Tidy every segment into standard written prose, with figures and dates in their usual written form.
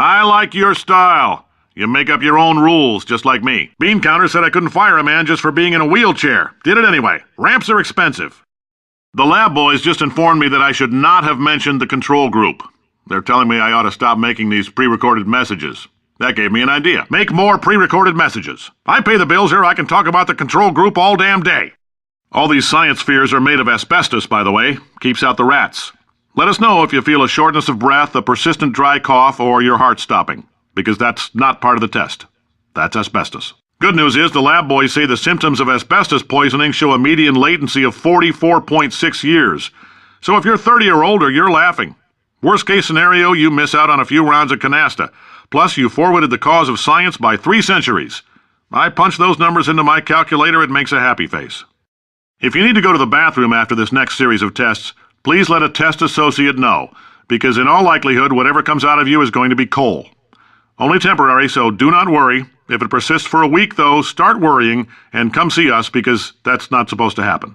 I like your style. You make up your own rules, just like me. Bean Counter said I couldn't fire a man just for being in a wheelchair. Did it anyway. Ramps are expensive. The lab boys just informed me that I should not have mentioned the control group. They're telling me I ought to stop making these pre-recorded messages. That gave me an idea. Make more pre-recorded messages. I pay the bills here. I can talk about the control group all damn day. All these science spheres are made of asbestos, by the way. Keeps out the rats. Let us know if you feel a shortness of breath, a persistent dry cough, or your heart stopping, because that's not part of the test. That's asbestos. Good news is the lab boys say the symptoms of asbestos poisoning show a median latency of 44.6 years. So if you're 30 or older, you're laughing. Worst case scenario, you miss out on a few rounds of canasta. Plus, you forwarded the cause of science by 3 centuries. I punch those numbers into my calculator, it makes a happy face. If you need to go to the bathroom after this next series of tests, please let a test associate know, because in all likelihood, whatever comes out of you is going to be coal. Only temporary, so do not worry. If it persists for a week, though, start worrying and come see us, because that's not supposed to happen.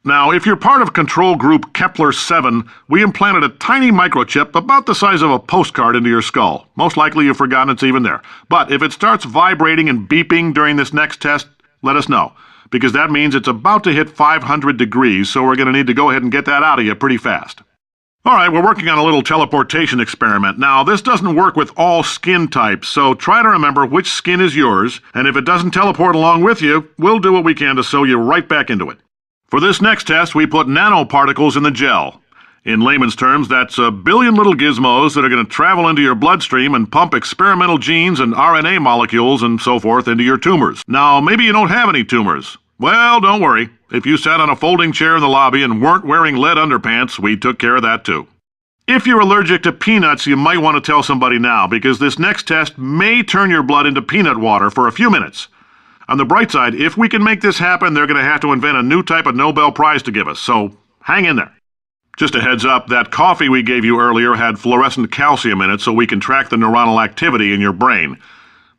Now, if you're part of control group Kepler-7, we implanted a tiny microchip about the size of a postcard into your skull. Most likely you've forgotten it's even there. But if it starts vibrating and beeping during this next test, let us know, because that means it's about to hit 500 degrees, so we're going to need to go ahead and get that out of you pretty fast. All right, we're working on a little teleportation experiment. Now, this doesn't work with all skin types, so try to remember which skin is yours, and if it doesn't teleport along with you, we'll do what we can to sew you right back into it. For this next test, we put nanoparticles in the gel. In layman's terms, that's a billion little gizmos that are going to travel into your bloodstream and pump experimental genes and RNA molecules and so forth into your tumors. Now, maybe you don't have any tumors. Well, don't worry. If you sat on a folding chair in the lobby and weren't wearing lead underpants, we took care of that too. If you're allergic to peanuts, you might want to tell somebody now, because this next test may turn your blood into peanut water for a few minutes. On the bright side, if we can make this happen, they're going to have to invent a new type of Nobel Prize to give us, so hang in there. Just a heads up, that coffee we gave you earlier had fluorescent calcium in it so we can track the neuronal activity in your brain.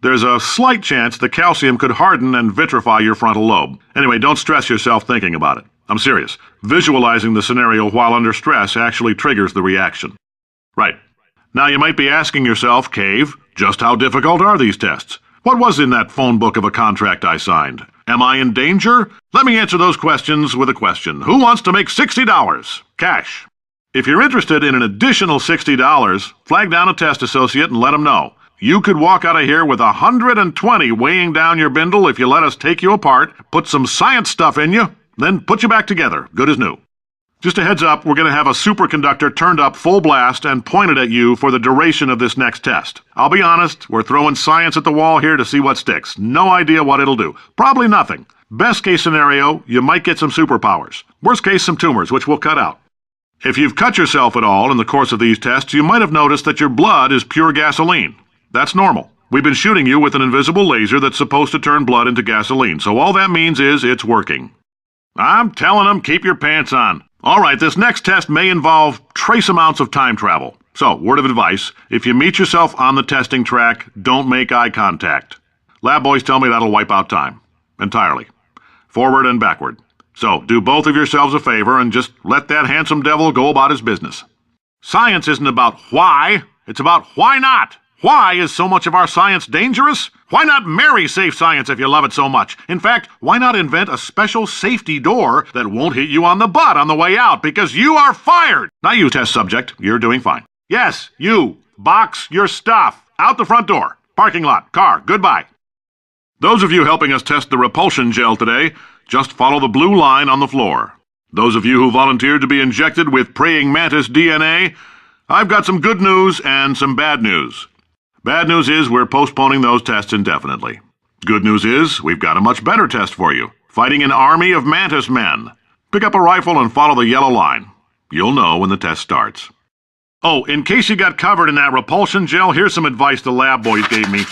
There's a slight chance the calcium could harden and vitrify your frontal lobe. Anyway, don't stress yourself thinking about it. I'm serious. Visualizing the scenario while under stress actually triggers the reaction. Right. Now you might be asking yourself, Cave, just how difficult are these tests? What was in that phone book of a contract I signed? Am I in danger? Let me answer those questions with a question. Who wants to make $60? Cash. If you're interested in an additional $60, flag down a test associate and let them know. You could walk out of here with 120 weighing down your bindle if you let us take you apart, put some science stuff in you, then put you back together, good as new. Just a heads up, we're going to have a superconductor turned up full blast and pointed at you for the duration of this next test. I'll be honest, we're throwing science at the wall here to see what sticks. No idea what it'll do. Probably nothing. Best case scenario, you might get some superpowers. Worst case, some tumors, which we'll cut out. If you've cut yourself at all in the course of these tests, you might have noticed that your blood is pure gasoline. That's normal. We've been shooting you with an invisible laser that's supposed to turn blood into gasoline, so all that means is it's working. I'm telling them, keep your pants on. All right, this next test may involve trace amounts of time travel. So, word of advice, if you meet yourself on the testing track, don't make eye contact. Lab boys tell me that'll wipe out time. Entirely. Forward and backward. So, do both of yourselves a favor and just let that handsome devil go about his business. Science isn't about why, it's about why not. Why is so much of our science dangerous? Why not marry safe science if you love it so much? In fact, why not invent a special safety door that won't hit you on the butt on the way out, because you are fired? Not you, test subject. You're doing fine. Yes, you. Box your stuff. Out the front door. Parking lot. Car. Goodbye. Those of you helping us test the repulsion gel today, just follow the blue line on the floor. Those of you who volunteered to be injected with praying mantis DNA, I've got some good news and some bad news. Bad news is we're postponing those tests indefinitely. Good news is we've got a much better test for you. Fighting an army of mantis men. Pick up a rifle and follow the yellow line. You'll know when the test starts. Oh, in case you got covered in that repulsion gel, here's some advice the lab boys gave me.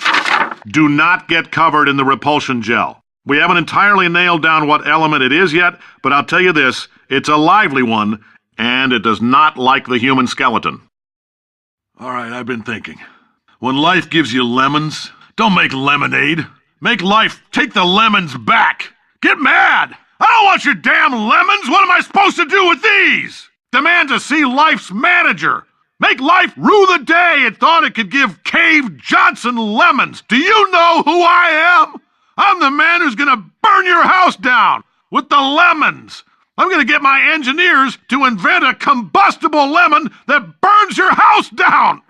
Do not get covered in the repulsion gel. We haven't entirely nailed down what element it is yet, but I'll tell you this, it's a lively one, and it does not like the human skeleton. All right, I've been thinking. When life gives you lemons, don't make lemonade. Make life take the lemons back. Get mad! I don't want your damn lemons! What am I supposed to do with these? Demand to see life's manager. Make life rue the day it thought it could give Cave Johnson lemons. Do you know who I am? I'm the man who's gonna burn your house down with the lemons. I'm gonna get my engineers to invent a combustible lemon that burns your house down.